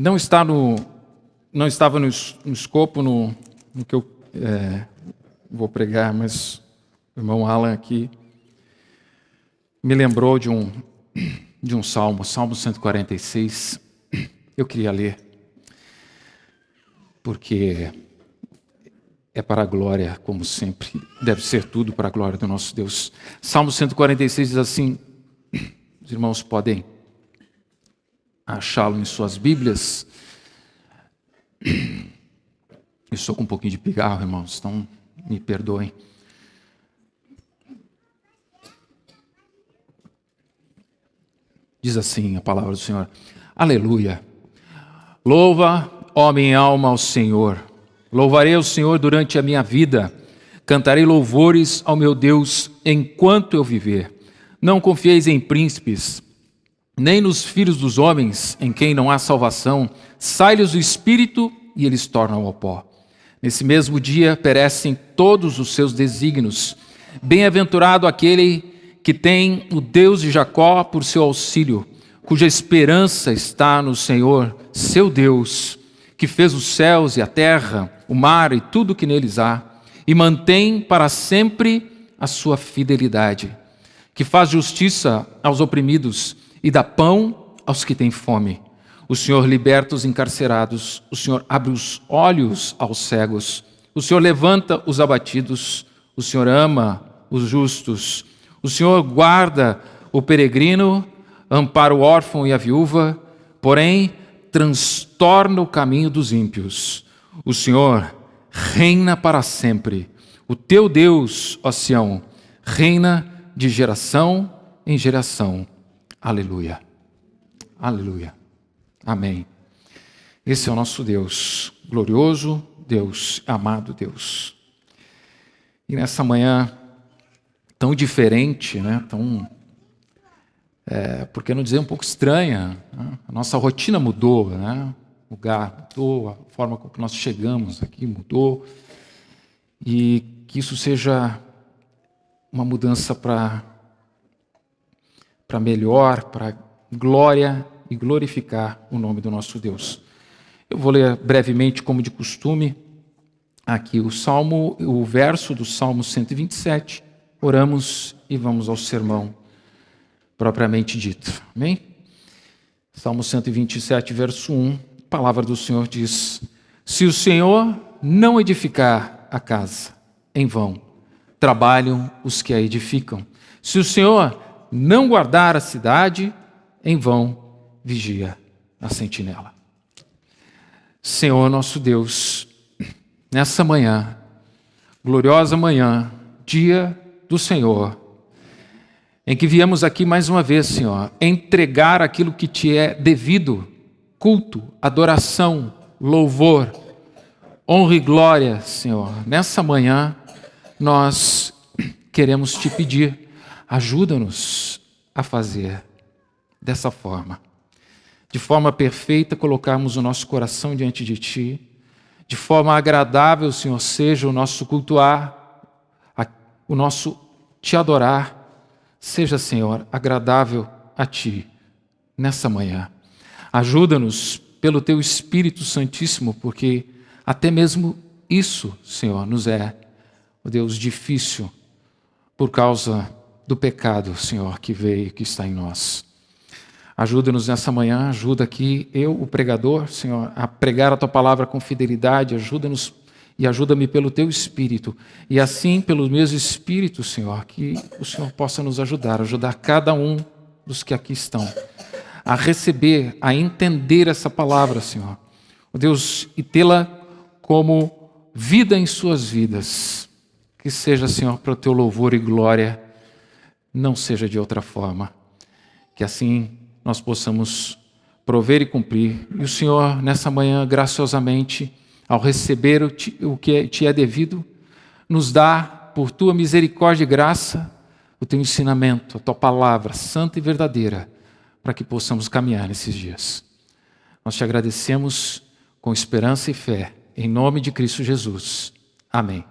Não estava no escopo no que eu vou pregar, mas o irmão Alan aqui me lembrou de um salmo, Salmo 146. Eu queria ler, porque é para a glória, como sempre, deve ser tudo para a glória do nosso Deus. Salmo 146 diz assim, os irmãos podem achá-lo em suas Bíblias. Eu estou com um pouquinho de pigarro, irmãos, então me perdoem. Diz assim a palavra do Senhor: Aleluia! Louva, ó minha alma, ao Senhor. Louvarei ao Senhor durante a minha vida. Cantarei louvores ao meu Deus enquanto eu viver. Não confieis em príncipes, nem nos filhos dos homens, em quem não há salvação. Sai-lhes o espírito e eles tornam ao pó. Nesse mesmo dia perecem todos os seus desígnios. Bem-aventurado aquele que tem o Deus de Jacó por seu auxílio, cuja esperança está no Senhor, seu Deus, que fez os céus e a terra, o mar e tudo que neles há, e mantém para sempre a sua fidelidade, que faz justiça aos oprimidos e dá pão aos que têm fome. O Senhor liberta os encarcerados, o Senhor abre os olhos aos cegos, o Senhor levanta os abatidos, o Senhor ama os justos, o Senhor guarda o peregrino, ampara o órfão e a viúva, porém transtorna o caminho dos ímpios. O Senhor reina para sempre. O teu Deus, ó Sião, reina de geração em geração. Aleluia. Aleluia. Amém. Esse é o nosso Deus, glorioso Deus, amado Deus. E nessa manhã tão diferente, né? Por que não dizer um pouco estranha, né? A nossa rotina mudou, né? O lugar mudou, a forma com que nós chegamos aqui mudou. E que isso seja uma mudança para melhor, para glória e glorificar o nome do nosso Deus. Eu vou ler brevemente, como de costume, aqui o verso do Salmo 127. Oramos e vamos ao sermão propriamente dito. Amém? Salmo 127, verso 1, a palavra do Senhor diz: Se o Senhor não edificar a casa, em vão trabalham os que a edificam. Se o Senhor não guardar a cidade, em vão vigia a sentinela. Senhor nosso Deus, nessa manhã, gloriosa manhã, dia do Senhor, em que viemos aqui mais uma vez, Senhor, entregar aquilo que te é devido, culto, adoração, louvor, honra e glória, Senhor. Nessa manhã, nós queremos te pedir, ajuda-nos a fazer dessa forma. De forma perfeita, colocarmos o nosso coração diante de Ti. De forma agradável, Senhor, seja o nosso cultuar, o nosso Te adorar. Seja, Senhor, agradável a Ti nessa manhã. Ajuda-nos pelo Teu Espírito Santíssimo, porque até mesmo isso, Senhor, nos é, ó Deus, difícil por causa do pecado, Senhor, que veio, que está em nós. Ajuda-nos nessa manhã, ajuda aqui eu, o pregador, Senhor, a pregar a Tua palavra com fidelidade. Ajuda-nos e ajuda-me pelo Teu Espírito. E assim, pelo mesmo Espírito, Senhor, que o Senhor possa nos ajudar cada um dos que aqui estão, a receber, a entender essa palavra, Senhor. Ó Deus, e tê-la como vida em suas vidas. Que seja, Senhor, para o Teu louvor e glória, não seja de outra forma. Que assim nós possamos prover e cumprir. E o Senhor, nessa manhã, graciosamente, ao receber o que te é devido, nos dá, por Tua misericórdia e graça, o Teu ensinamento, a Tua palavra santa e verdadeira, para que possamos caminhar nesses dias. Nós te agradecemos com esperança e fé, em nome de Cristo Jesus. Amém.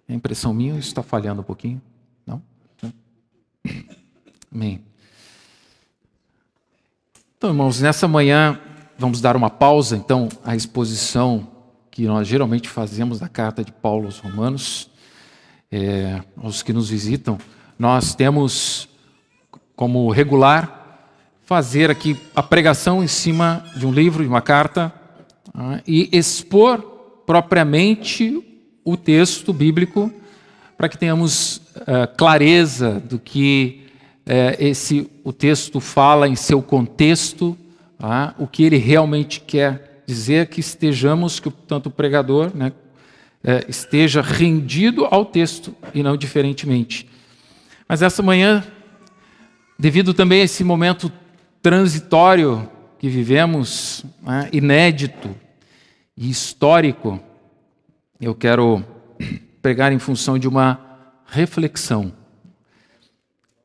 A impressão minha está falhando um pouquinho? Não? Amém. Então, irmãos, nessa manhã vamos dar uma pausa, então, à exposição que nós geralmente fazemos da carta de Paulo aos Romanos. Aos que nos visitam, nós temos como regular fazer aqui a pregação em cima de um livro, de uma carta, e expor propriamente o texto bíblico para que tenhamos clareza do que o texto fala em seu contexto, o que ele realmente quer dizer, que estejamos, que tanto o pregador, né, esteja rendido ao texto e não diferentemente. Mas essa manhã, devido também a esse momento transitório que vivemos, inédito e histórico, eu quero pregar em função de uma reflexão.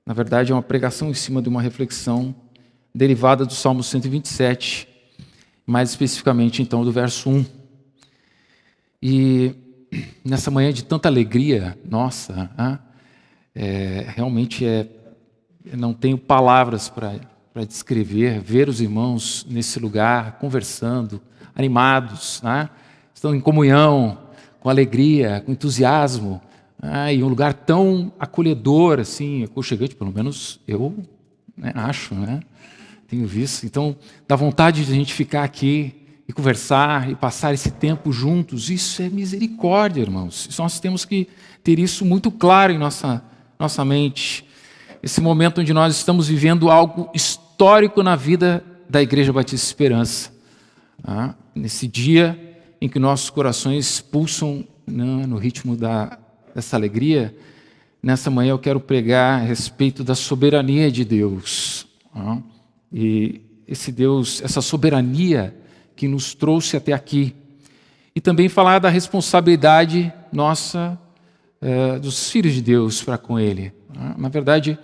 Na verdade, é uma pregação em cima de uma reflexão derivada do Salmo 127, mais especificamente, então, do verso 1. E nessa manhã de tanta alegria, nossa, realmente não tenho palavras para descrever, ver os irmãos nesse lugar, conversando, animados, estão em comunhão, com alegria, com entusiasmo, e um lugar tão acolhedor, assim, aconchegante, pelo menos eu acho, tenho visto. Então, dá vontade de a gente ficar aqui e conversar e passar esse tempo juntos. Isso é misericórdia, irmãos. Nós temos que ter isso muito claro em nossa mente. Esse momento onde nós estamos vivendo algo histórico na vida da Igreja Batista Esperança. Nesse dia em que nossos corações pulsam no ritmo dessa alegria, nessa manhã eu quero pregar a respeito da soberania de Deus. E esse Deus, essa soberania que nos trouxe até aqui. E também falar da responsabilidade nossa, dos filhos de Deus para com Ele. Na verdade,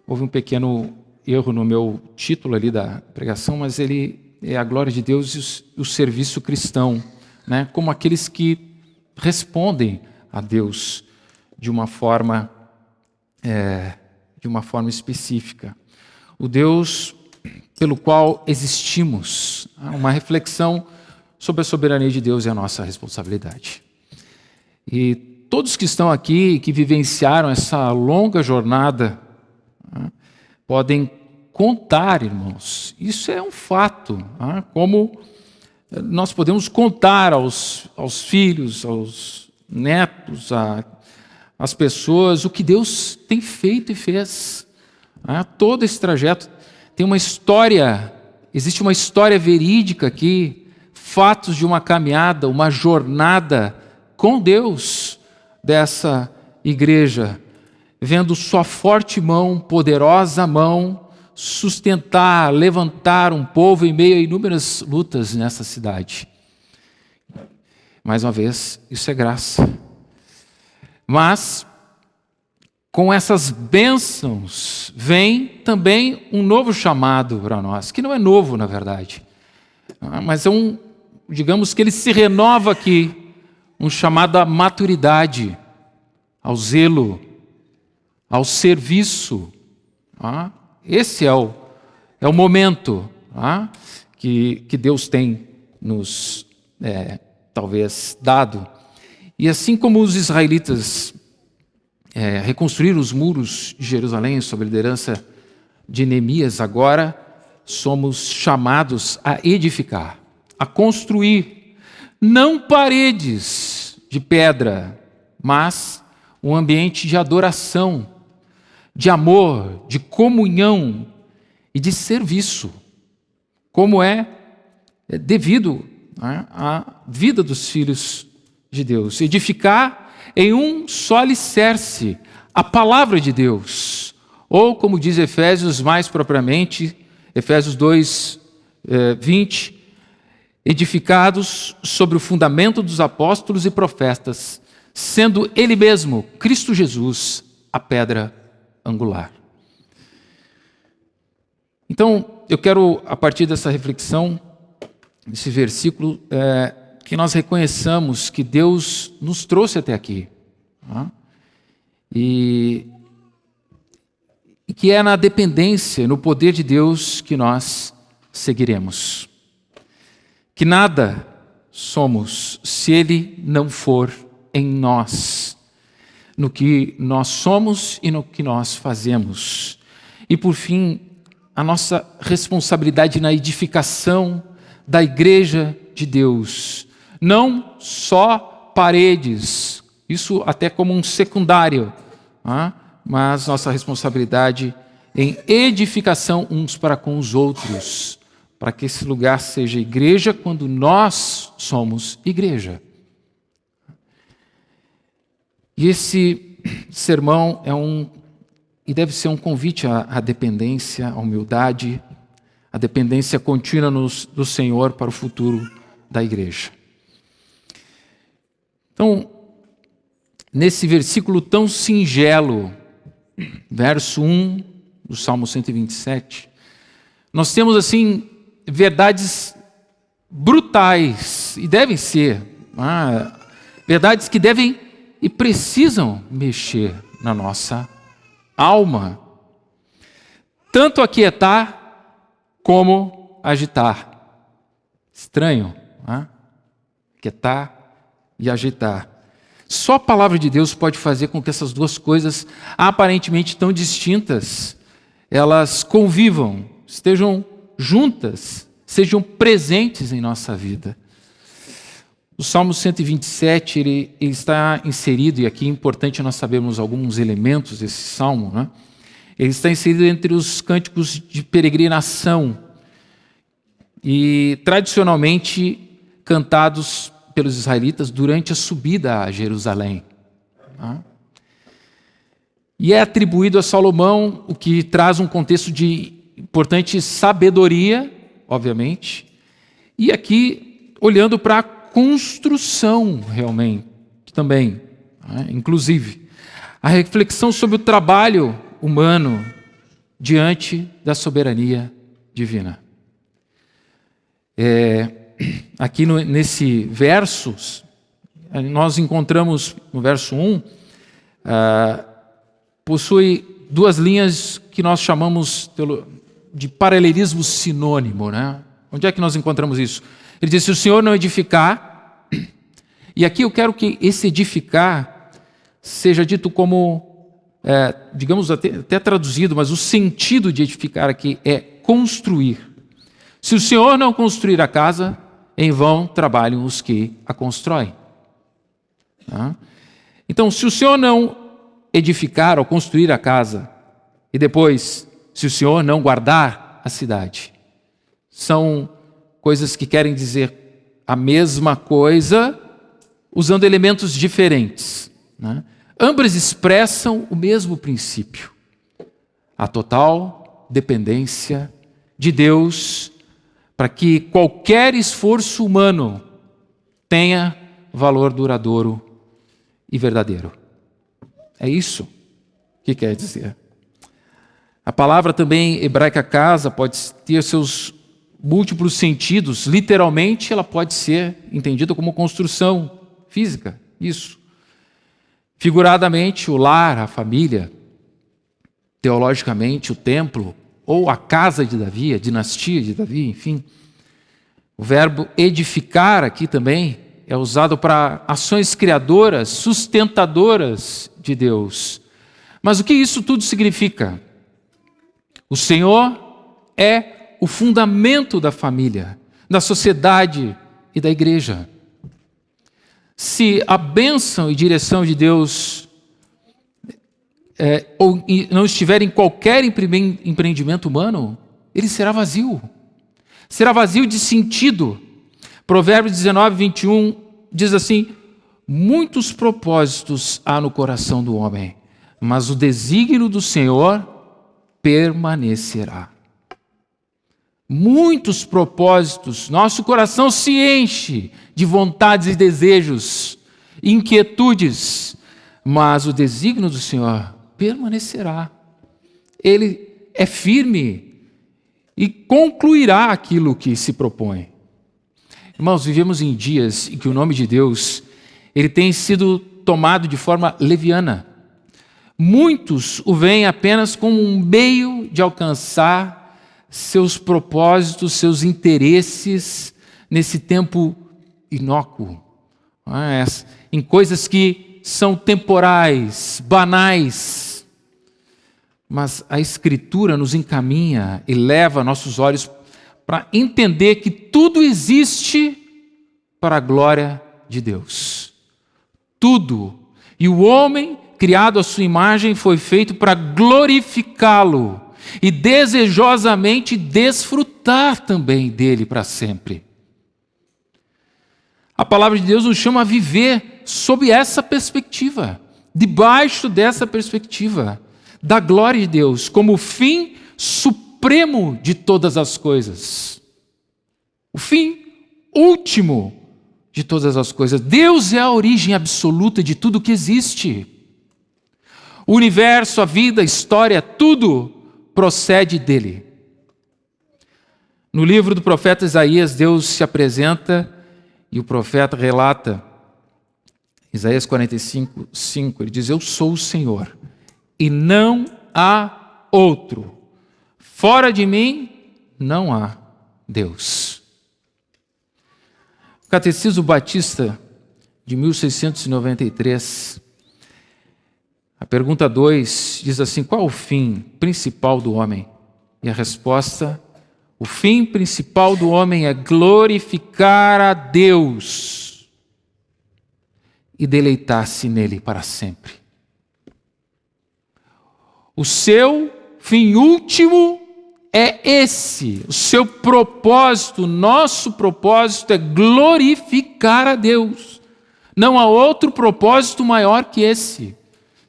houve um pequeno erro no meu título ali da pregação, mas ele é a glória de Deus e o serviço cristão, como aqueles que respondem a Deus de uma forma específica. O Deus pelo qual existimos. Uma reflexão sobre a soberania de Deus e a nossa responsabilidade. E todos que estão aqui, que vivenciaram essa longa jornada, podem contar, irmãos. Isso é um fato. Como nós podemos contar aos filhos, aos netos, às pessoas, o que Deus tem feito e fez. Todo esse trajeto tem uma história, existe uma história verídica aqui, fatos de uma caminhada, uma jornada com Deus dessa igreja, vendo sua forte mão, poderosa mão, sustentar, levantar um povo em meio a inúmeras lutas nessa cidade. Mais uma vez, isso é graça. Mas com essas bênçãos vem também um novo chamado para nós, que não é novo, na verdade, mas digamos que ele se renova aqui, um chamado à maturidade, ao zelo, ao serviço. Esse é o momento que Deus tem nos, talvez, dado. E assim como os israelitas reconstruir os muros de Jerusalém sob a liderança de Neemias, agora somos chamados a edificar, a construir, não paredes de pedra, mas um ambiente de adoração, de amor, de comunhão e de serviço, como é devido à vida dos filhos de Deus. Edificar em um só alicerce, a palavra de Deus. Ou, como diz Efésios mais propriamente, Efésios 2, 20, edificados sobre o fundamento dos apóstolos e profetas, sendo Ele mesmo, Cristo Jesus, a pedra angular. Então, eu quero, a partir dessa reflexão, desse versículo, que nós reconheçamos que Deus nos trouxe até aqui. E que é na dependência, no poder de Deus que nós seguiremos. Que nada somos se Ele não for em nós, no que nós somos e no que nós fazemos. E por fim, a nossa responsabilidade na edificação da igreja de Deus. Não só paredes, isso até como um secundário, mas nossa responsabilidade em edificação uns para com os outros, para que esse lugar seja igreja quando nós somos igreja. E esse sermão e deve ser um convite à dependência, à humildade, à dependência contínua do Senhor para o futuro da igreja. Então, nesse versículo tão singelo, verso 1 do Salmo 127, nós temos assim verdades brutais, e devem ser, verdades que devem e precisam mexer na nossa alma, tanto aquietar como agitar. Estranho, aquietar e agitar. Só a palavra de Deus pode fazer com que essas duas coisas, aparentemente tão distintas, elas convivam, estejam juntas, sejam presentes em nossa vida. O Salmo 127, ele está inserido, e aqui é importante nós sabermos alguns elementos desse salmo, Ele está inserido entre os cânticos de peregrinação e tradicionalmente cantados pelos israelitas durante a subida a Jerusalém. E é atribuído a Salomão, o que traz um contexto de importante sabedoria, obviamente, e aqui olhando para a construção realmente também, inclusive a reflexão sobre o trabalho humano diante da soberania divina. Aqui nesse verso, nós encontramos no verso 1, possui duas linhas que nós chamamos de paralelismo sinônimo, Onde é que nós encontramos isso? Ele diz: se o Senhor não edificar, e aqui eu quero que esse edificar seja dito como, digamos até traduzido, mas o sentido de edificar aqui é construir. Se o Senhor não construir a casa, em vão trabalham os que a constroem. Então, se o Senhor não edificar ou construir a casa, e depois, se o Senhor não guardar a cidade, são coisas que querem dizer a mesma coisa, usando elementos diferentes. Ambas expressam o mesmo princípio: a total dependência de Deus, para que qualquer esforço humano tenha valor duradouro e verdadeiro. É isso que quer dizer. A palavra também hebraica casa pode ter seus múltiplos sentidos. Literalmente, ela pode ser entendida como construção física, isso. Figuradamente, o lar, a família. Teologicamente, o templo, ou a casa de Davi, a dinastia de Davi, enfim. O verbo edificar aqui também é usado para ações criadoras, sustentadoras de Deus. Mas o que isso tudo significa? O Senhor é o fundamento da família, da sociedade e da igreja. Se a bênção e direção de Deus não estiver em qualquer empreendimento humano, ele será vazio. Será vazio de sentido. Provérbios 19, 21 diz assim: muitos propósitos há no coração do homem, mas o desígnio do Senhor permanecerá. Muitos propósitos, nosso coração se enche de vontades e desejos, inquietudes, mas o desígnio do Senhor permanecerá. Ele é firme e concluirá aquilo que se propõe. Irmãos, vivemos em dias em que o nome de Deus ele tem sido tomado de forma leviana. Muitos o veem apenas como um meio de alcançar seus propósitos, seus interesses nesse tempo inócuo, em coisas que são temporais, banais. Mas a Escritura nos encaminha e leva nossos olhos para entender que tudo existe para a glória de Deus. Tudo. E o homem, criado à sua imagem, foi feito para glorificá-lo e desejosamente desfrutar também dele para sempre. A palavra de Deus nos chama a viver sob essa perspectiva, debaixo dessa perspectiva, da glória de Deus, como o fim supremo de todas as coisas. O fim último de todas as coisas. Deus é a origem absoluta de tudo que existe. O universo, a vida, a história, tudo procede dele. No livro do profeta Isaías, Deus se apresenta e o profeta relata, Isaías 45, 5, ele diz: eu sou o Senhor e não há outro. Fora de mim não há Deus. O Catecismo Batista de 1693, a pergunta 2 diz assim: qual o fim principal do homem? E a resposta: o fim principal do homem é glorificar a Deus e deleitar-se nele para sempre. O seu fim último é esse, o seu propósito, nosso propósito é glorificar a Deus. Não há outro propósito maior que esse.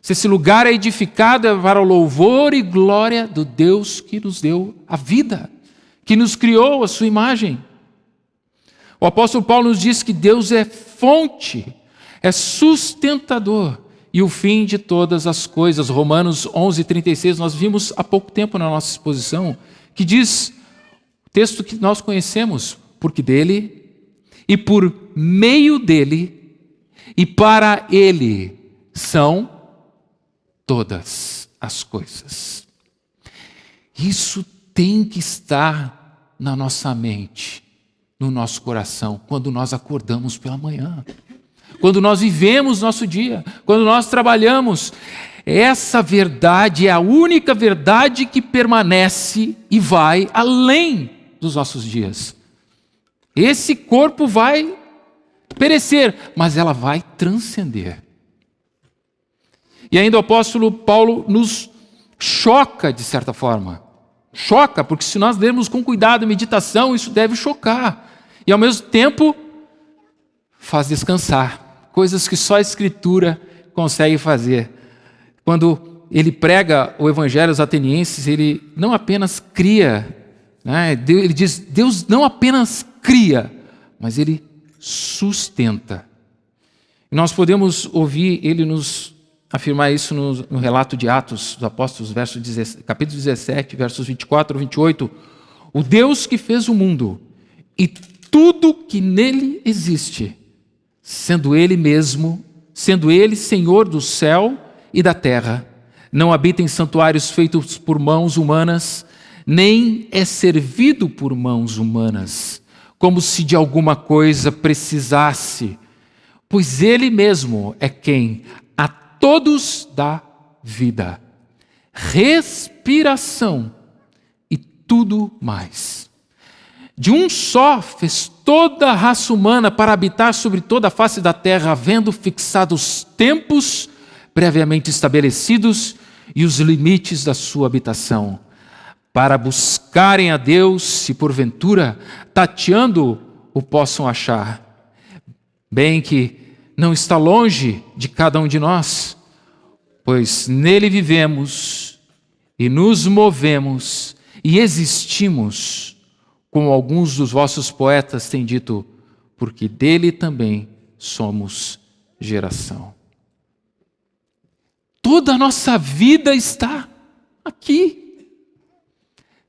Se esse lugar é edificado, é para o louvor e glória do Deus que nos deu a vida, que nos criou a sua imagem. O apóstolo Paulo nos diz que Deus é fonte, é sustentador e o fim de todas as coisas. Romanos 11:36, nós vimos há pouco tempo na nossa exposição, que diz, o texto que nós conhecemos, porque dele e por meio dele e para ele são todas as coisas. Isso tem que estar na nossa mente, no nosso coração, quando nós acordamos pela manhã, quando nós vivemos nosso dia, quando nós trabalhamos. Essa verdade é a única verdade que permanece e vai além dos nossos dias. Esse corpo vai perecer, mas ela vai transcender. E ainda o apóstolo Paulo nos choca de certa forma. Choca, porque se nós lermos com cuidado, meditação, isso deve chocar. E ao mesmo tempo, faz descansar. Coisas que só a Escritura consegue fazer. Quando ele prega o Evangelho aos atenienses, ele não apenas cria, ele diz, Deus não apenas cria, mas ele sustenta. E nós podemos ouvir ele nos afirmar isso no relato de Atos dos Apóstolos, capítulo 17, versos 24 a 28. O Deus que fez o mundo e tudo que nele existe, sendo Ele mesmo, sendo Ele Senhor do céu e da terra, não habita em santuários feitos por mãos humanas, nem é servido por mãos humanas, como se de alguma coisa precisasse, pois Ele mesmo é quem a todos dá vida, respiração e tudo mais. De um só fez toda a raça humana para habitar sobre toda a face da terra, havendo fixado os tempos previamente estabelecidos e os limites da sua habitação, para buscarem a Deus, se porventura, tateando, o possam achar. Bem que não está longe de cada um de nós, pois nele vivemos e nos movemos e existimos, como alguns dos vossos poetas têm dito, porque dele também somos geração. Toda a nossa vida está aqui.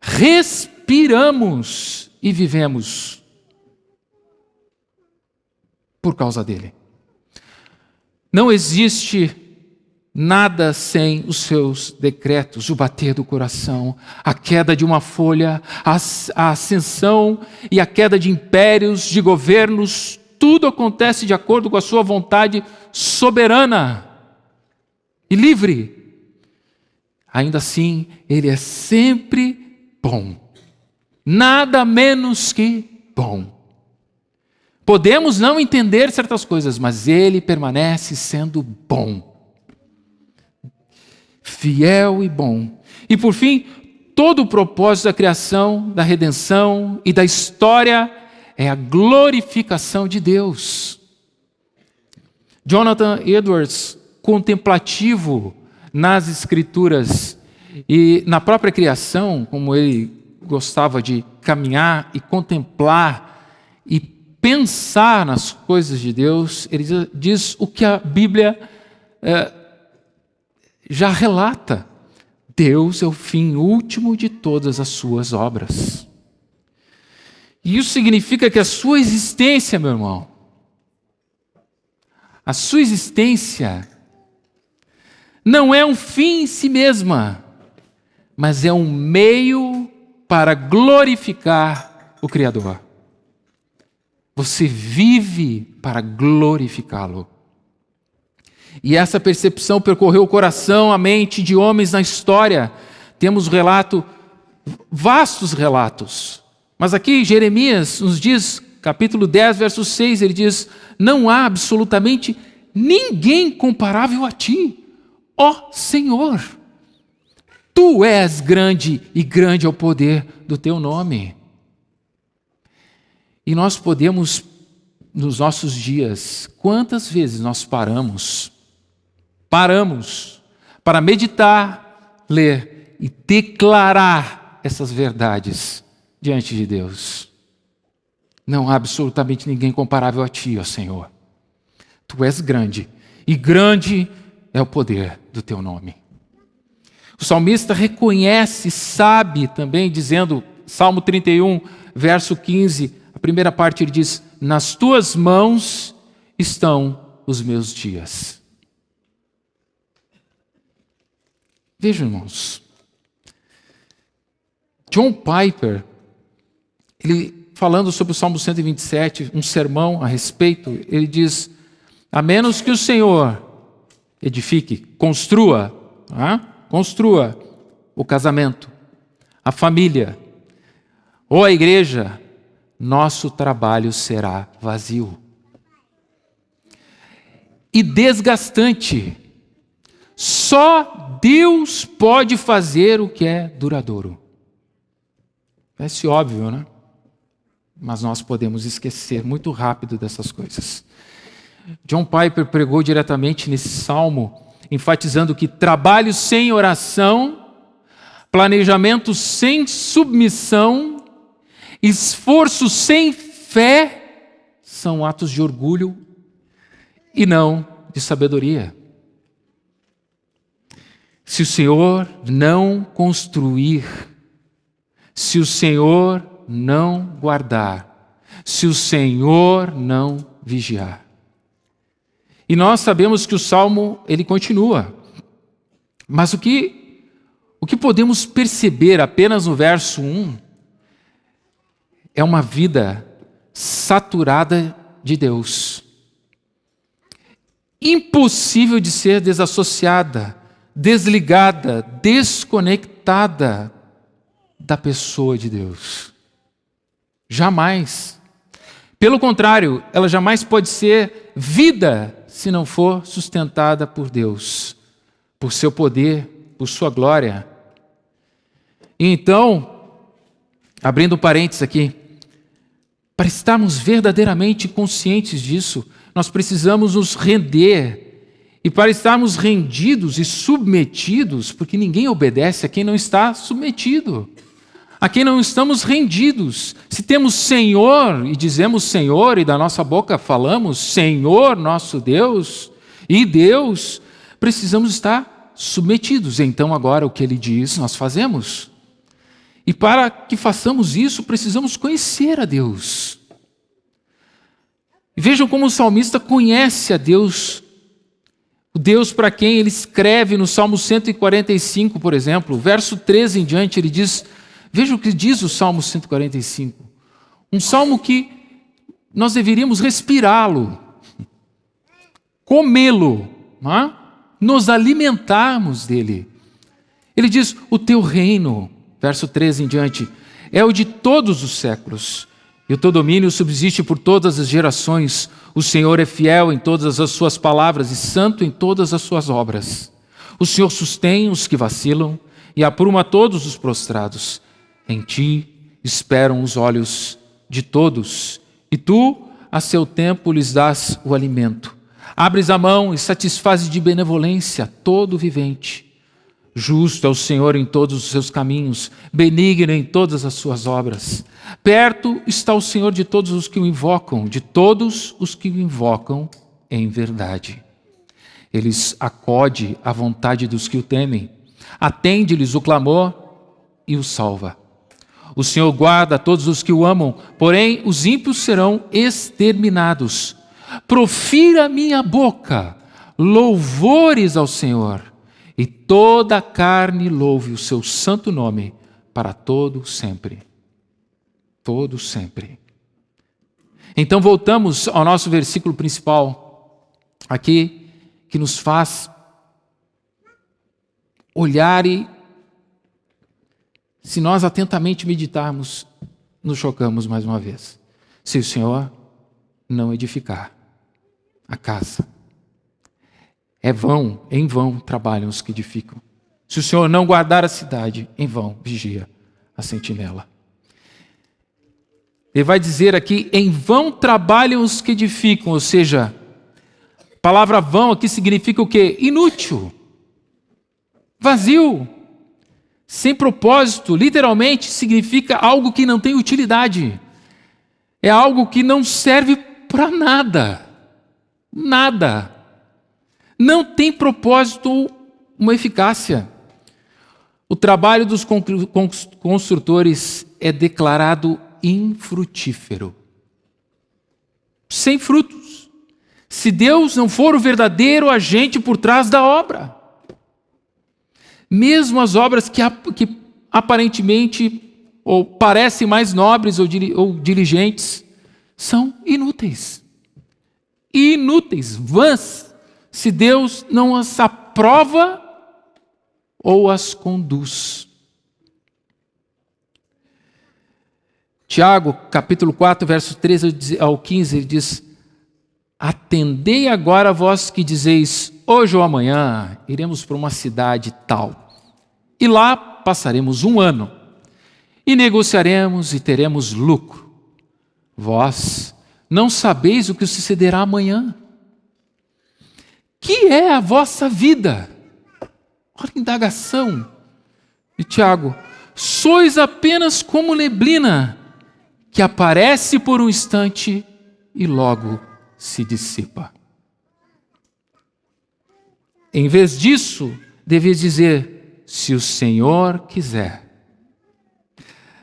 Respiramos e vivemos por causa dele. Não existe nada sem os seus decretos, o bater do coração, a queda de uma folha, a ascensão e a queda de impérios, de governos, tudo acontece de acordo com a sua vontade soberana e livre. Ainda assim, Ele é sempre bom, nada menos que bom. Podemos não entender certas coisas, mas Ele permanece sendo bom, fiel e bom. E por fim, todo o propósito da criação, da redenção e da história é a glorificação de Deus. Jonathan Edwards, contemplativo nas Escrituras e na própria criação, como ele gostava de caminhar e contemplar e pensar nas coisas de Deus, ele diz o que a Bíblia já relata: Deus é o fim último de todas as suas obras. E isso significa que a sua existência, meu irmão, a sua existência não é um fim em si mesma, mas é um meio para glorificar o Criador. Você vive para glorificá-lo. E essa percepção percorreu o coração, a mente de homens na história. Temos vastos relatos. Mas aqui Jeremias nos diz, capítulo 10, verso 6, ele diz: não há absolutamente ninguém comparável a ti, ó Senhor. Tu és grande e grande é o poder do teu nome. E nós podemos, nos nossos dias, quantas vezes nós paramos para meditar, ler e declarar essas verdades diante de Deus. Não há absolutamente ninguém comparável a ti, ó Senhor. Tu és grande, e grande é o poder do teu nome. O salmista reconhece, sabe também, dizendo, Salmo 31, verso 15, a primeira parte ele diz: nas tuas mãos estão os meus dias. Vejam, irmãos, John Piper, ele falando sobre o Salmo 127, um sermão a respeito, ele diz: a menos que o Senhor edifique, construa o casamento, a família ou a igreja, nosso trabalho será vazio e desgastante. Só Deus pode fazer o que é duradouro. Parece óbvio, né? Mas nós podemos esquecer muito rápido dessas coisas. John Piper pregou diretamente nesse salmo, enfatizando que trabalho sem oração, planejamento sem submissão, esforço sem fé são atos de orgulho e não de sabedoria. Se o Senhor não construir, se o Senhor não guardar, se o Senhor não vigiar. E nós sabemos que o Salmo, ele continua. Mas o que podemos perceber apenas no verso 1 é uma vida saturada de Deus. Impossível de ser desassociada, desligada, desconectada da pessoa de Deus. Jamais. Pelo contrário, ela jamais pode ser vida se não for sustentada por Deus, por seu poder, por sua glória. E então, abrindo parênteses aqui, para estarmos verdadeiramente conscientes disso, nós precisamos nos render. E para estarmos rendidos e submetidos, porque ninguém obedece a quem não está submetido, a quem não estamos rendidos. Se temos Senhor, e dizemos Senhor, e da nossa boca falamos Senhor, nosso Deus, e Deus, precisamos estar submetidos. Então agora o que Ele diz, nós fazemos. E para que façamos isso, precisamos conhecer a Deus. E vejam como o salmista conhece a Deus. O Deus para quem ele escreve no Salmo 145, por exemplo, verso 13 em diante, ele diz, veja o que diz o Salmo 145. Um salmo que nós deveríamos respirá-lo, comê-lo, nos alimentarmos dele. Ele diz, o teu reino, verso 13 em diante, é o de todos os séculos, e o teu domínio subsiste por todas as gerações. O Senhor é fiel em todas as suas palavras e santo em todas as suas obras. O Senhor sustém os que vacilam e apruma todos os prostrados. Em ti esperam os olhos de todos, e tu, a seu tempo, lhes dás o alimento. Abres a mão e satisfazes de benevolência todo vivente. Justo é o Senhor em todos os seus caminhos, benigno em todas as suas obras. Perto está o Senhor de todos os que o invocam, de todos os que o invocam em verdade. Eles acode à vontade dos que o temem, atende-lhes o clamor e o salva. O Senhor guarda todos os que o amam, porém os ímpios serão exterminados. Profira minha boca louvores ao Senhor, e toda a carne louve o seu santo nome para todo sempre. Todo sempre. Então voltamos ao nosso versículo principal, aqui, que nos faz olhar e, se nós atentamente meditarmos, nos chocamos mais uma vez. Se o Senhor não edificar a casa, em vão trabalham os que edificam. Se o Senhor não guardar a cidade, em vão vigia a sentinela. Ele vai dizer aqui, em vão trabalham os que edificam, ou seja, a palavra vão aqui significa o quê? Inútil, vazio, sem propósito, literalmente significa algo que não tem utilidade. É algo que não serve para nada. Nada. Não tem propósito ou uma eficácia. O trabalho dos construtores é declarado infrutífero, sem frutos, se Deus não for o verdadeiro agente por trás da obra. Mesmo as obras que aparentemente ou parecem mais nobres ou diligentes, são inúteis. Inúteis, vãs, se Deus não as aprova ou as conduz. Tiago, capítulo 4, versos 13 ao 15, ele diz, atendei agora vós que dizeis, hoje ou amanhã iremos para uma cidade tal, e lá passaremos um ano, e negociaremos e teremos lucro. Vós não sabeis o que sucederá amanhã. Que é a vossa vida? Olha a indagação de Tiago. Sois apenas como neblina, que aparece por um instante e logo se dissipa. Em vez disso, deveis dizer, se o Senhor quiser,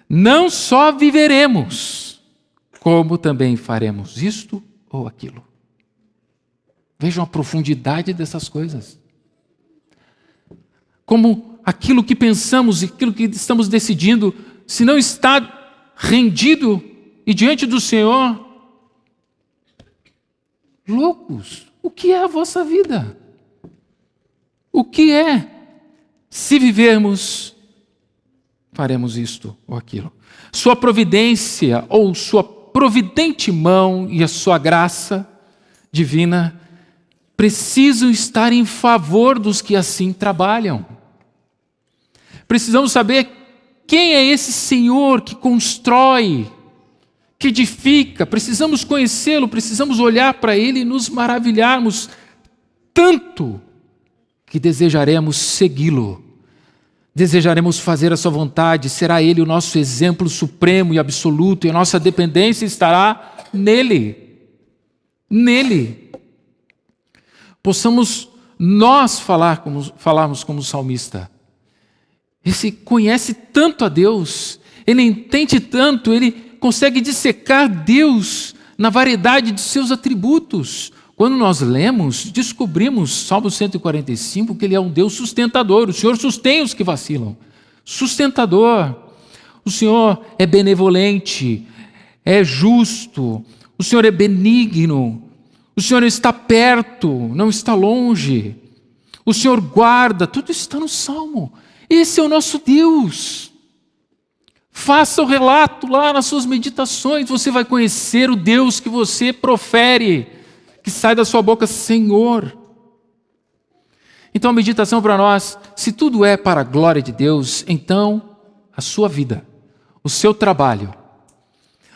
não só viveremos, como também faremos isto ou aquilo. Vejam a profundidade dessas coisas. Como aquilo que pensamos e aquilo que estamos decidindo, se não está rendido e diante do Senhor, loucos, o que é a vossa vida? O que é? Se vivermos, faremos isto ou aquilo. Sua providência ou sua providente mão e a sua graça divina precisam estar em favor dos que assim trabalham. Precisamos saber quem é esse Senhor que constrói, que edifica. Precisamos conhecê-lo, precisamos olhar para Ele e nos maravilharmos tanto que desejaremos segui-lo. Desejaremos fazer a sua vontade, será Ele o nosso exemplo supremo e absoluto, e a nossa dependência estará nele. Nele. Possamos nós falarmos como salmista. Esse conhece tanto a Deus, ele entende tanto, ele consegue dissecar Deus na variedade de seus atributos. Quando nós lemos, descobrimos, Salmo 145, que Ele é um Deus sustentador. O Senhor sustém os que vacilam. Sustentador. O Senhor é benevolente, é justo, o Senhor é benigno, o Senhor está perto, não está longe, o Senhor guarda, tudo está no Salmo. Esse é o nosso Deus. Faça o relato lá nas suas meditações, você vai conhecer o Deus que você profere, que sai da sua boca, Senhor. Então a meditação para nós, se tudo é para a glória de Deus, então a sua vida, o seu trabalho,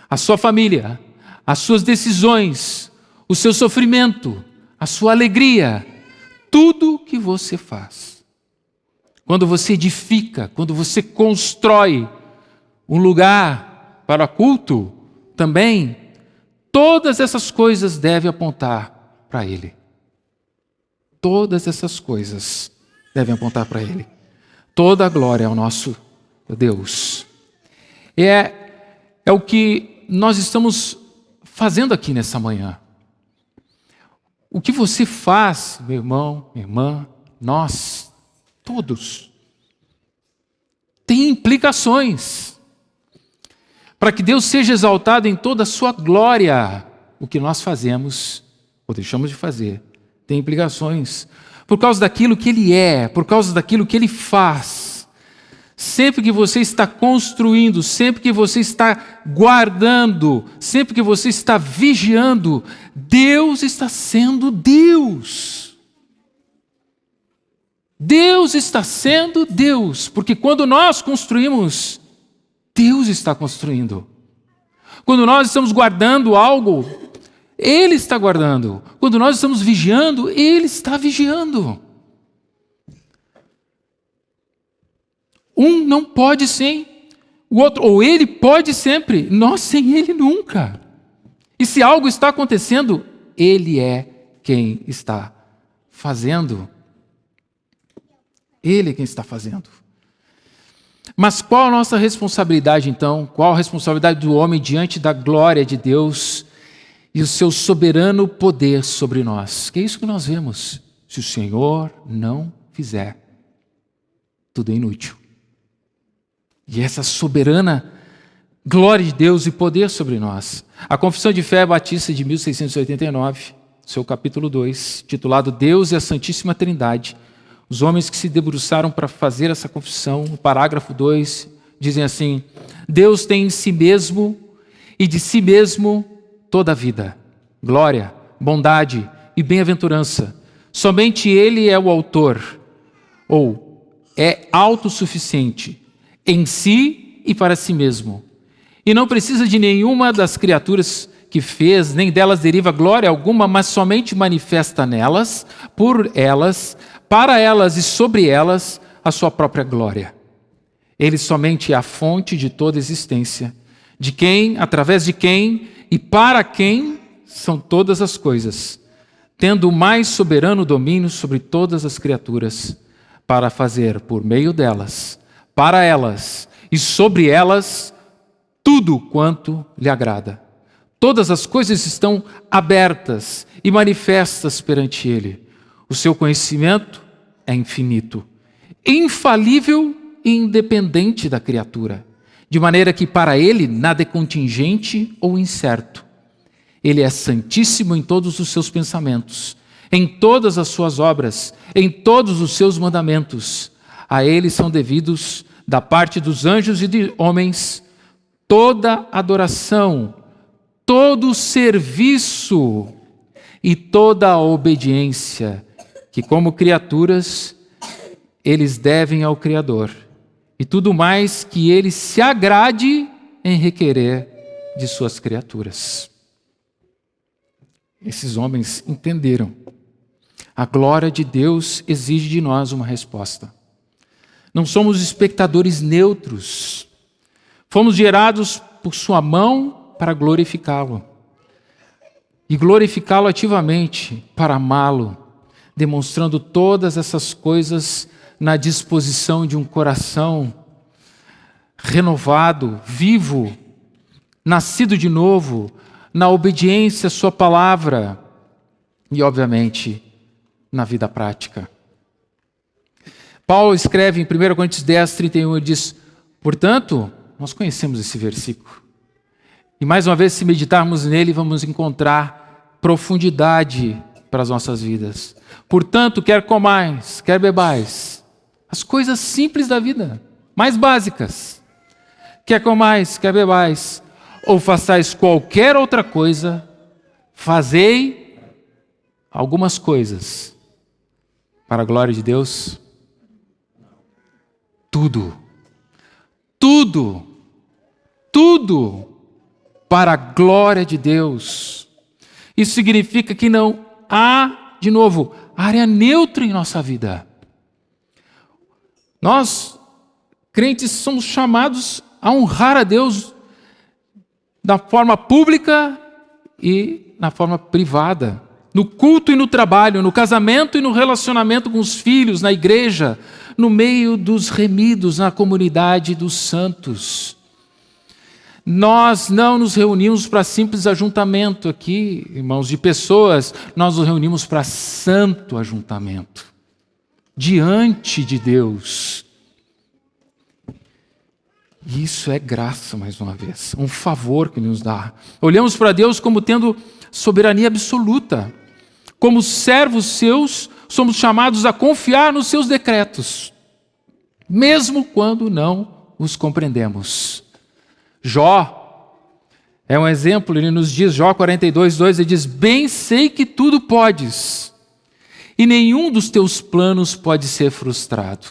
a sua família, as suas decisões, o seu sofrimento, a sua alegria, tudo que você faz. Quando você edifica, quando você constrói um lugar para culto, também, todas essas coisas devem apontar para Ele. Todas essas coisas devem apontar para Ele. Toda a glória ao nosso Deus. É o que nós estamos fazendo aqui nessa manhã. O que você faz, meu irmão, minha irmã, nós, todos, tem implicações. Para que Deus seja exaltado em toda a sua glória, o que nós fazemos, ou deixamos de fazer, tem implicações. Por causa daquilo que Ele é, por causa daquilo que Ele faz. Sempre que você está construindo, sempre que você está guardando, sempre que você está vigiando, Deus está sendo Deus. Deus está sendo Deus, porque quando nós construímos, Deus está construindo. Quando nós estamos guardando algo, Ele está guardando. Quando nós estamos vigiando, Ele está vigiando. Um não pode sem o outro, ou ele pode sempre, nós sem ele nunca. E se algo está acontecendo, Ele é quem está fazendo. Ele é quem está fazendo. Mas qual a nossa responsabilidade então? Qual a responsabilidade do homem diante da glória de Deus e o seu soberano poder sobre nós? Que é isso que nós vemos. Se o Senhor não fizer, tudo é inútil. E essa soberana glória de Deus e poder sobre nós. A Confissão de Fé Batista de 1689, seu capítulo 2, titulado Deus e a Santíssima Trindade. Os homens que se debruçaram para fazer essa confissão, no parágrafo 2, dizem assim: Deus tem em si mesmo e de si mesmo toda a vida, glória, bondade e bem-aventurança. Somente Ele é o autor, ou é autossuficiente, em si e para si mesmo. E não precisa de nenhuma das criaturas que fez, nem delas deriva glória alguma, mas somente manifesta nelas, por elas, para elas e sobre elas, a sua própria glória. Ele somente é a fonte de toda existência, de quem, através de quem e para quem são todas as coisas, tendo o mais soberano domínio sobre todas as criaturas, para fazer por meio delas, para elas e sobre elas, tudo quanto lhe agrada. Todas as coisas estão abertas e manifestas perante Ele. O seu conhecimento é infinito, infalível e independente da criatura, de maneira que para Ele nada é contingente ou incerto. Ele é santíssimo em todos os seus pensamentos, em todas as suas obras, em todos os seus mandamentos. A Ele são devidos, da parte dos anjos e de homens, toda adoração, todo serviço e toda a obediência, que como criaturas eles devem ao Criador, e tudo mais que Ele se agrade em requerer de suas criaturas. Esses homens entenderam. A glória de Deus exige de nós uma resposta. Não somos espectadores neutros. Fomos gerados por sua mão para glorificá-lo. E glorificá-lo ativamente para amá-lo, demonstrando todas essas coisas na disposição de um coração renovado, vivo, nascido de novo, na obediência à sua palavra, e, obviamente, na vida prática. Paulo escreve em 1 Coríntios 10, 31, ele diz: portanto, nós conhecemos esse versículo. E mais uma vez, se meditarmos nele, vamos encontrar profundidade para as nossas vidas. Portanto, quer comais, quer bebais, as coisas simples da vida, mais básicas. Quer comais, quer bebais, ou façais qualquer outra coisa, fazei algumas coisas para a glória de Deus. Tudo para a glória de Deus. Isso significa que não há, de novo, área neutra em nossa vida. Nós, crentes, somos chamados a honrar a Deus da forma pública e na forma privada, no culto e no trabalho, no casamento e no relacionamento com os filhos, na igreja, no meio dos remidos, na comunidade dos santos. Nós não nos reunimos para simples ajuntamento aqui, irmãos, de pessoas, nós nos reunimos para santo ajuntamento, diante de Deus. E isso é graça, mais uma vez, um favor que Ele nos dá. Olhamos para Deus como tendo soberania absoluta. Como servos seus, somos chamados a confiar nos seus decretos, mesmo quando não os compreendemos. Jó é um exemplo, ele nos diz, Jó 42:2, ele diz: bem sei que tudo podes, e nenhum dos teus planos pode ser frustrado.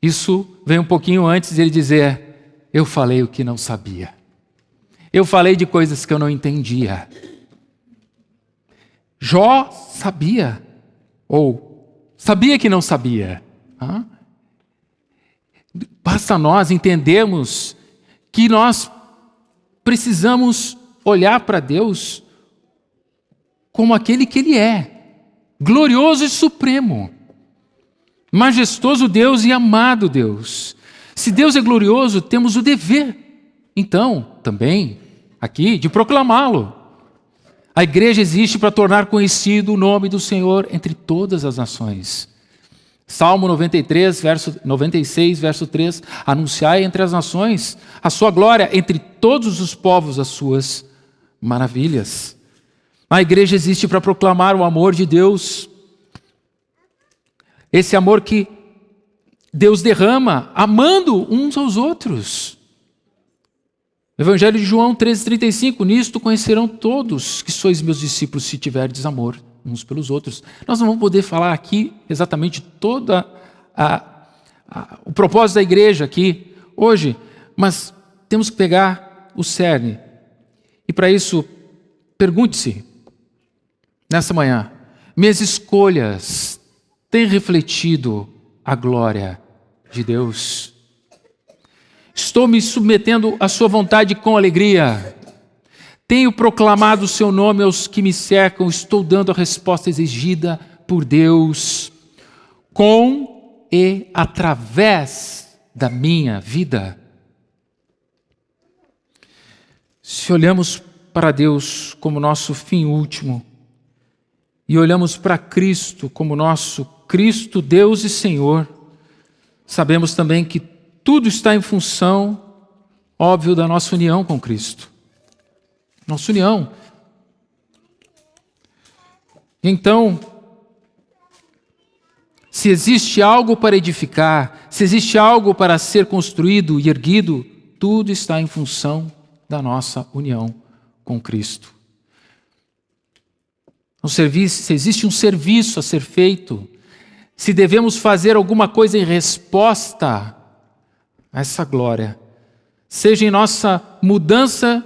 Isso vem um pouquinho antes de ele dizer: eu falei o que não sabia. Eu falei de coisas que eu não entendia. Jó sabia, ou sabia que não sabia. Basta nós entendermos que nós precisamos olhar para Deus como aquele que Ele é, glorioso e supremo, majestoso Deus e amado Deus. Se Deus é glorioso, temos o dever, então, também, aqui, de proclamá-lo. A igreja existe para tornar conhecido o nome do Senhor entre todas as nações. Salmo 96, verso 3, anunciai entre as nações a sua glória, entre todos os povos as suas maravilhas. A igreja existe para proclamar o amor de Deus, esse amor que Deus derrama, amando uns aos outros. Evangelho de João 13:35, nisto conhecerão todos que sois meus discípulos, se tiverdes amor uns pelos outros. Nós não vamos poder falar aqui exatamente toda o propósito da igreja aqui hoje, mas temos que pegar o cerne. E para isso, pergunte-se nessa manhã: minhas escolhas têm refletido a glória de Deus? Estou me submetendo à sua vontade com alegria? Tenho proclamado o seu nome aos que me cercam? Estou dando a resposta exigida por Deus com e através da minha vida? Se olhamos para Deus como nosso fim último e olhamos para Cristo como nosso Cristo, Deus e Senhor, sabemos também que tudo está em função, óbvio, da nossa união com Cristo. Nossa união. Então, se existe algo para edificar, se existe algo para ser construído e erguido, tudo está em função da nossa união com Cristo. Se existe um serviço a ser feito, se devemos fazer alguma coisa em resposta a essa glória, seja em nossa mudança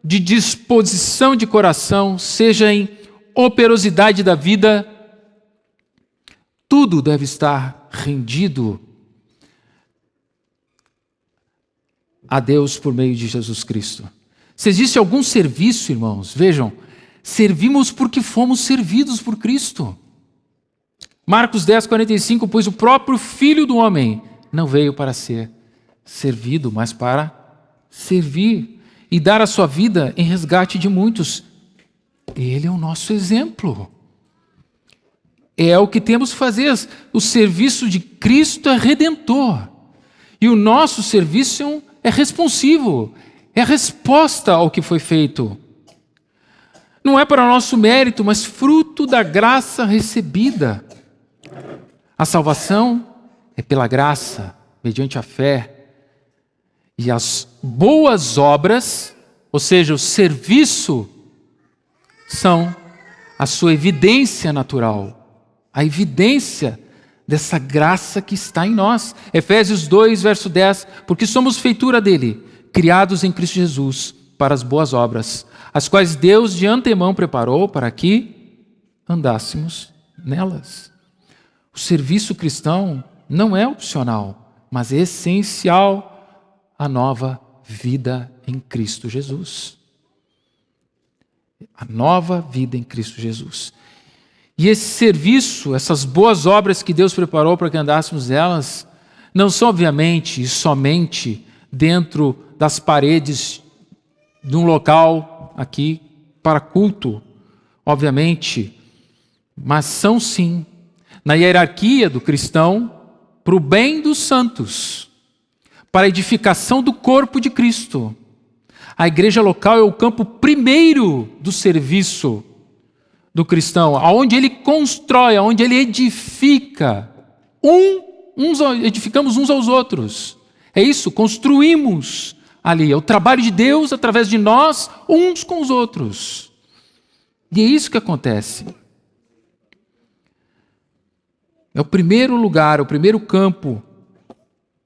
de disposição de coração, seja em operosidade da vida, tudo deve estar rendido a Deus por meio de Jesus Cristo. Se existe algum serviço, irmãos, vejam, servimos porque fomos servidos por Cristo. Marcos 10:45, pois o próprio Filho do Homem não veio para ser servido, mas para servir e dar a sua vida em resgate de muitos. Ele é o nosso exemplo. É o que temos que fazer. O serviço de Cristo é redentor. E o nosso serviço é responsivo. É a resposta ao que foi feito. Não é para nosso mérito, mas fruto da graça recebida. A salvação é pela graça, mediante a fé. E as boas obras, ou seja, o serviço, são a sua evidência natural. A evidência dessa graça que está em nós. Efésios 2, verso 10. Porque somos feitura dele, criados em Cristo Jesus, para as boas obras, as quais Deus de antemão preparou para que andássemos nelas. O serviço cristão não é opcional, mas é essencial à nova vida em Cristo Jesus. A nova vida em Cristo Jesus. E esse serviço, essas boas obras que Deus preparou para que andássemos nelas, não são obviamente e somente dentro das paredes de um local aqui para culto, obviamente, mas são sim, na hierarquia do cristão, para o bem dos santos, para a edificação do corpo de Cristo. A igreja local é o campo primeiro do serviço do cristão, aonde ele constrói, aonde ele edifica, edificamos uns aos outros. É isso, construímos ali, é o trabalho de Deus através de nós, uns com os outros. E é isso que acontece. É o primeiro lugar, o primeiro campo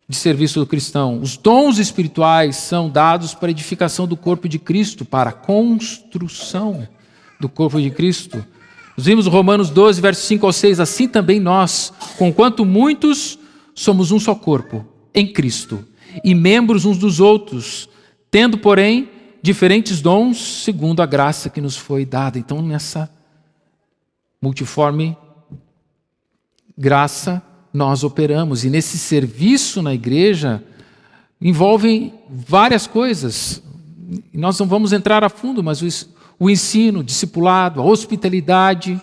de serviço do cristão. Os dons espirituais são dados para a edificação do corpo de Cristo, para a construção do corpo de Cristo. Nós vimos Romanos 12, versos 5 ao 6, assim também nós, conquanto muitos, somos um só corpo, em Cristo, e membros uns dos outros, tendo, porém, diferentes dons, segundo a graça que nos foi dada. Então, nessa multiforme graça, nós operamos. E nesse serviço na igreja, envolvem várias coisas. Nós não vamos entrar a fundo, mas o ensino, o discipulado, a hospitalidade,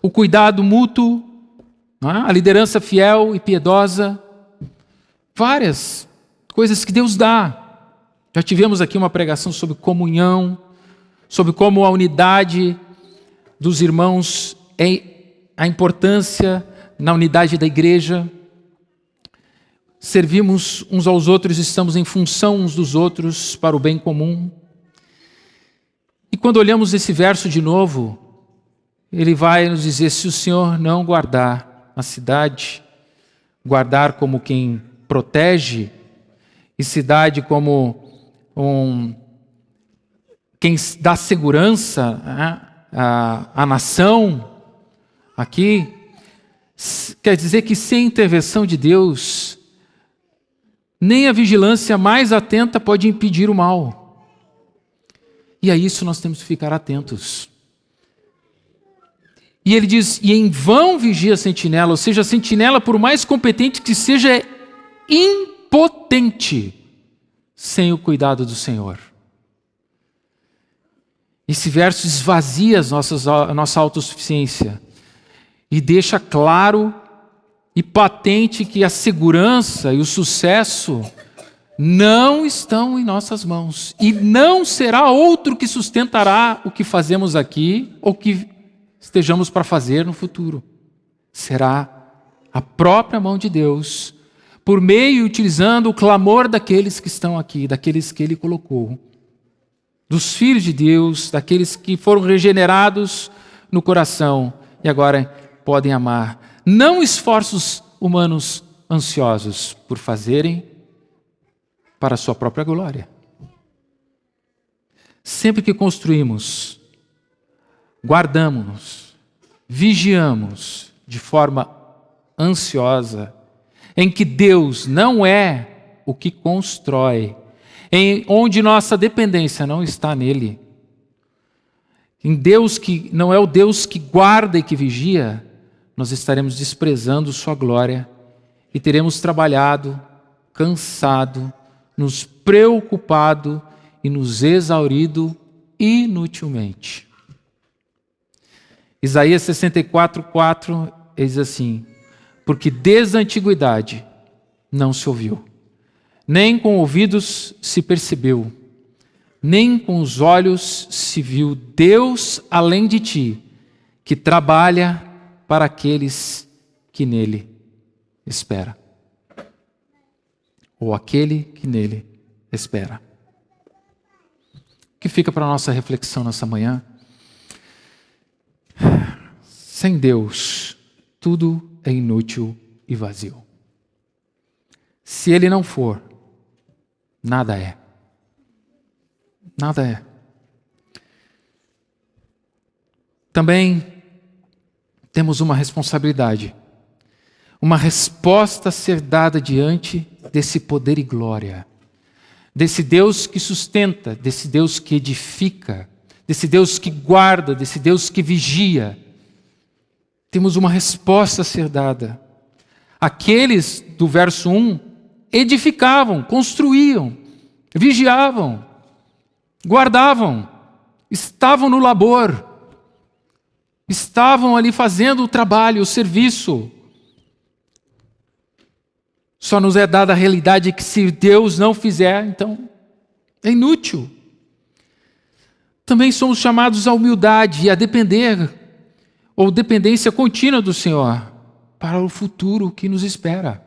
o cuidado mútuo, a liderança fiel e piedosa, várias coisas que Deus dá. Já tivemos aqui uma pregação sobre comunhão, sobre como a unidade dos irmãos é a importância na unidade da igreja. Servimos uns aos outros, estamos em função uns dos outros para o bem comum. E quando olhamos esse verso de novo, ele vai nos dizer: se o Senhor não guardar a cidade, guardar como quem protege, e cidade como quem dá segurança à nação, aqui, quer dizer que sem intervenção de Deus, nem a vigilância mais atenta pode impedir o mal. E a isso nós temos que ficar atentos. E ele diz: e em vão vigia a sentinela, ou seja, a sentinela, por mais competente que seja, é impotente sem o cuidado do Senhor. Esse verso esvazia a nossa autossuficiência e deixa claro e patente que a segurança e o sucesso não estão em nossas mãos. E não será outro que sustentará o que fazemos aqui ou que estejamos para fazer no futuro. Será a própria mão de Deus, por meio e utilizando o clamor daqueles que estão aqui, daqueles que Ele colocou, dos filhos de Deus, daqueles que foram regenerados no coração e agora podem amar. Não esforços humanos ansiosos por fazerem para a sua própria glória. Sempre que construímos, guardamos, vigiamos de forma ansiosa, em que Deus não é o que constrói, onde nossa dependência não está nele, em Deus que não é o Deus que guarda e que vigia, nós estaremos desprezando sua glória e teremos trabalhado, cansado, nos preocupado e nos exaurido inutilmente. Isaías 64:4 diz assim: porque desde a antiguidade não se ouviu, nem com ouvidos se percebeu, nem com os olhos se viu Deus além de ti, que trabalha para aqueles que nele espera. Ou aquele que nele espera. O que fica para a nossa reflexão nessa manhã? Sem Deus, tudo é inútil e vazio. Se Ele não for, nada é. Nada é. Também temos uma responsabilidade, uma resposta a ser dada diante desse poder e glória, desse Deus que sustenta, desse Deus que edifica, desse Deus que guarda, desse Deus que vigia. Temos uma resposta a ser dada. Aqueles do verso 1 edificavam, construíam, vigiavam, guardavam, estavam no labor, estavam ali fazendo o trabalho, o serviço. Só nos é dada a realidade que se Deus não fizer, então é inútil. Também somos chamados à humildade e a depender, ou dependência contínua do Senhor, para o futuro que nos espera.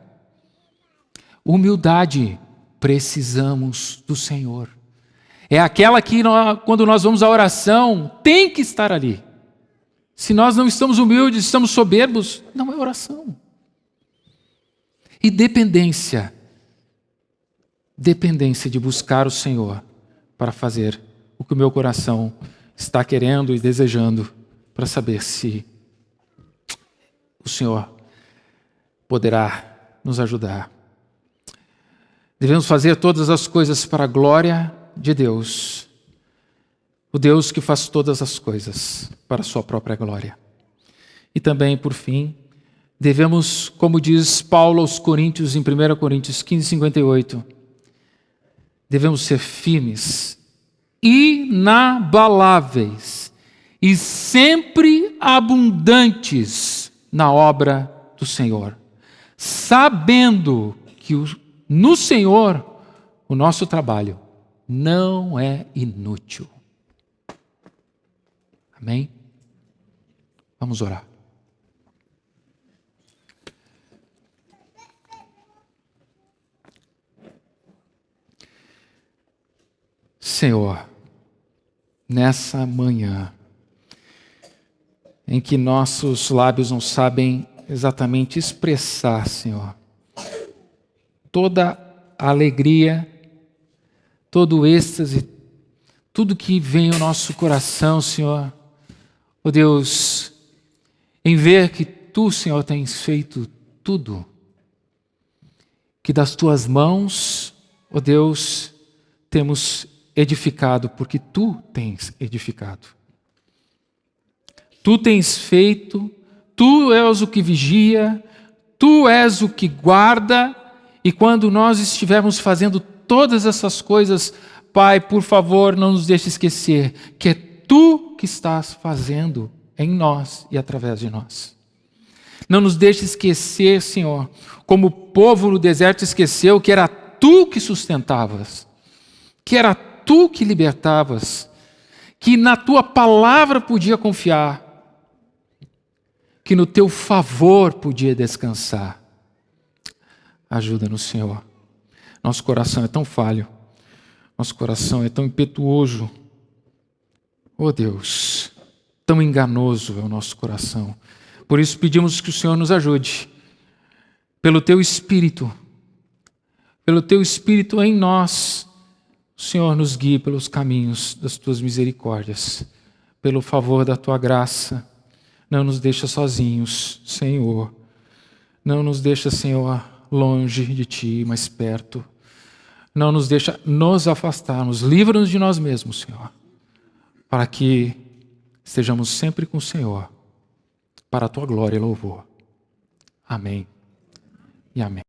Humildade, precisamos do Senhor. É aquela que, quando nós vamos à oração, tem que estar ali. Se nós não estamos humildes, estamos soberbos, não é oração. E dependência de buscar o Senhor para fazer o que o meu coração está querendo e desejando, para saber se o Senhor poderá nos ajudar. Devemos fazer todas as coisas para a glória de Deus, o Deus que faz todas as coisas para a sua própria glória. E também, por fim, devemos, como diz Paulo aos Coríntios, em 1 Coríntios 15:58, devemos ser firmes, inabaláveis e sempre abundantes na obra do Senhor, sabendo que no Senhor o nosso trabalho não é inútil. Amém? Vamos orar. Senhor, nessa manhã, em que nossos lábios não sabem exatamente expressar, Senhor, toda a alegria, todo o êxtase, tudo que vem ao nosso coração, Senhor, ó Deus, em ver que Tu, Senhor, tens feito tudo, que das Tuas mãos, ó Deus, temos edificado, porque Tu tens edificado. Tu tens feito, Tu és o que vigia, Tu és o que guarda, e quando nós estivermos fazendo todas essas coisas, Pai, por favor, não nos deixe esquecer que é Tu que estás fazendo em nós e através de nós. Não nos deixe esquecer, Senhor, como o povo no deserto esqueceu que era Tu que sustentavas, que era Tu que libertavas, que na Tua palavra podia confiar, que no Teu favor podia descansar. Ajuda-nos, Senhor. Nosso coração é tão falho, nosso coração é tão impetuoso. Oh Deus, tão enganoso é o nosso coração. Por isso pedimos que o Senhor nos ajude, pelo Teu Espírito em nós, o Senhor nos guie pelos caminhos das Tuas misericórdias, pelo favor da Tua graça. Não nos deixa sozinhos, Senhor. Não nos deixa, Senhor, longe de Ti, mas perto. Não nos deixa nos afastarmos. Livra-nos de nós mesmos, Senhor, para que estejamos sempre com o Senhor, para a Tua glória e louvor. Amém e amém.